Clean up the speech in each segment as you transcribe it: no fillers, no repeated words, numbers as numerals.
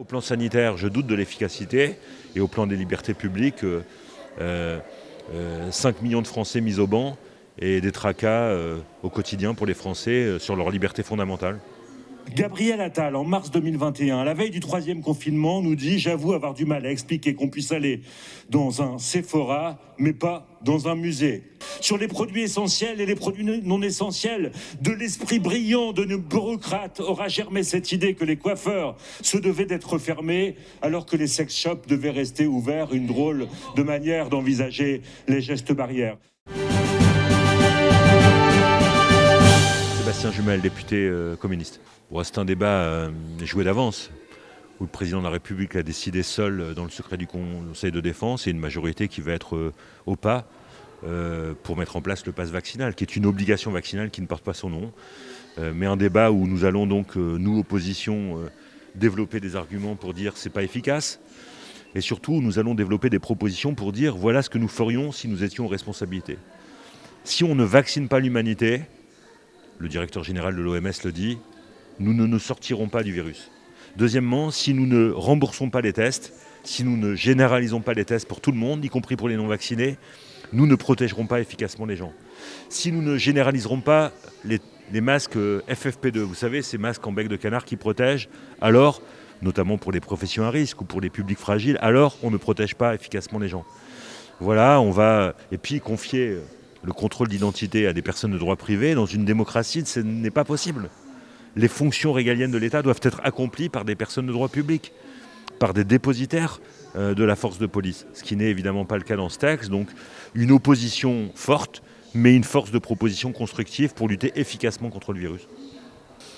Au plan sanitaire, je doute de l'efficacité et au plan des libertés publiques, 5 millions de Français mis au banc et des tracas au quotidien pour les Français sur leur liberté fondamentale. Gabriel Attal, en mars 2021, à la veille du 3e confinement, nous dit « J'avoue avoir du mal à expliquer qu'on puisse aller dans un Sephora, mais pas dans un musée. » Sur les produits essentiels et les produits non essentiels, de l'esprit brillant de nos bureaucrates aura germé cette idée que les coiffeurs se devaient d'être fermés, alors que les sex shops devaient rester ouverts, une drôle de manière d'envisager les gestes barrières. Sébastien Jumel, député communiste. Bon, c'est un débat joué d'avance, où le président de la République a décidé seul dans le secret du Conseil de défense et une majorité qui va être au pas pour mettre en place le pass vaccinal, qui est une obligation vaccinale qui ne porte pas son nom. Mais un débat où nous allons donc, nous, opposition, développer des arguments pour dire que ce n'est pas efficace. Et surtout, nous allons développer des propositions pour dire voilà ce que nous ferions si nous étions en responsabilité. Si on ne vaccine pas l'humanité, le directeur général de l'OMS le dit, nous ne nous sortirons pas du virus. Deuxièmement, si nous ne remboursons pas les tests, si nous ne généralisons pas les tests pour tout le monde, y compris pour les non-vaccinés, nous ne protégerons pas efficacement les gens. Si nous ne généraliserons pas les masques FFP2, vous savez, ces masques en bec de canard qui protègent, alors, notamment pour les professions à risque ou pour les publics fragiles, alors on ne protège pas efficacement les gens. Voilà, on va, et puis confier le contrôle d'identité à des personnes de droit privé. Dans une démocratie, ce n'est pas possible. Les fonctions régaliennes de l'État doivent être accomplies par des personnes de droit public, par des dépositaires de la force de police, ce qui n'est évidemment pas le cas dans ce texte. Donc une opposition forte, mais une force de proposition constructive pour lutter efficacement contre le virus.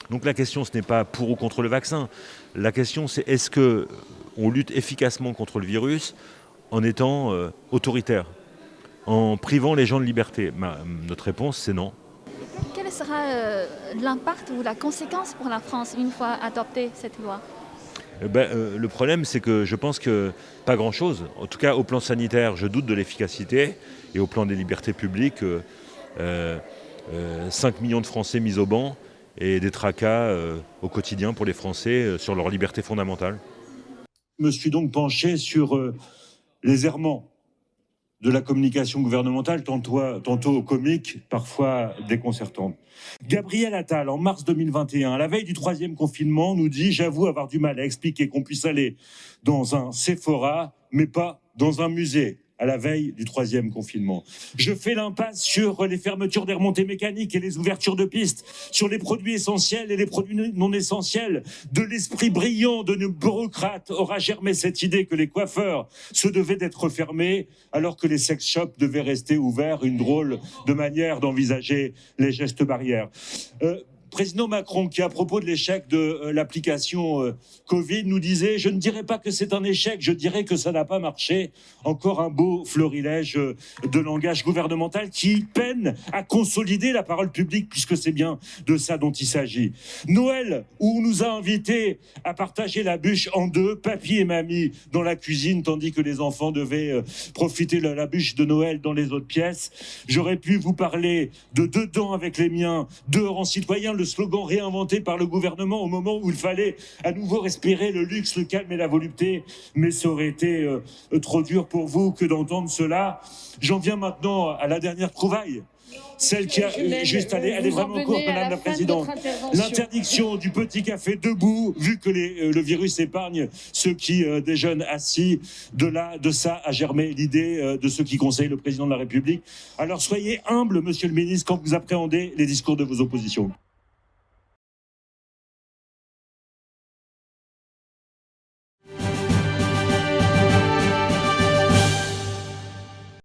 Donc la question, ce n'est pas pour ou contre le vaccin. La question, c'est est-ce qu'on lutte efficacement contre le virus en étant autoritaire, en privant les gens de liberté? Notre réponse, c'est non. Quel sera l'impact ou la conséquence pour la France une fois adoptée cette loi ? Le problème, c'est que je pense que pas grand-chose. En tout cas, au plan sanitaire, je doute de l'efficacité et au plan des libertés publiques, 5 millions de Français mis au banc et des tracas au quotidien pour les Français sur leur liberté fondamentale. Je me suis donc penché sur les errements de la communication gouvernementale, tantôt comique, parfois déconcertante. Gabriel Attal, en mars 2021, à la veille du 3e confinement, nous dit « J'avoue avoir du mal à expliquer qu'on puisse aller dans un Sephora, mais pas dans un musée ». À la veille du 3e confinement. Je fais l'impasse sur les fermetures des remontées mécaniques et les ouvertures de pistes, sur les produits essentiels et les produits non essentiels. De l'esprit brillant de nos bureaucrates aura germé cette idée que les coiffeurs se devaient d'être fermés, alors que les sex shops devaient rester ouverts, une drôle de manière d'envisager les gestes barrières. Président Macron, qui à propos de l'échec de l'application Covid, nous disait « Je ne dirais pas que c'est un échec, je dirais que ça n'a pas marché ». Encore un beau florilège de langage gouvernemental qui peine à consolider la parole publique, puisque c'est bien de ça dont il s'agit. Noël, où on nous a invités à partager la bûche en deux, papy et mamie dans la cuisine, tandis que les enfants devaient profiter de la bûche de Noël dans les autres pièces. J'aurais pu vous parler de Dedans avec les miens, dehors en citoyen, le slogan réinventé par le gouvernement au moment où il fallait à nouveau respirer le luxe, le calme et la volupté. Mais ça aurait été trop dur pour vous que d'entendre cela. J'en viens maintenant à la dernière trouvaille. Celle qui a juste elle est vraiment courte, Madame la Présidente. L'interdiction du petit café debout, vu que le virus épargne ceux qui déjeunent assis. De ça a germé l'idée de ceux qui conseillent le président de la République. Alors soyez humble, Monsieur le Ministre, quand vous appréhendez les discours de vos oppositions.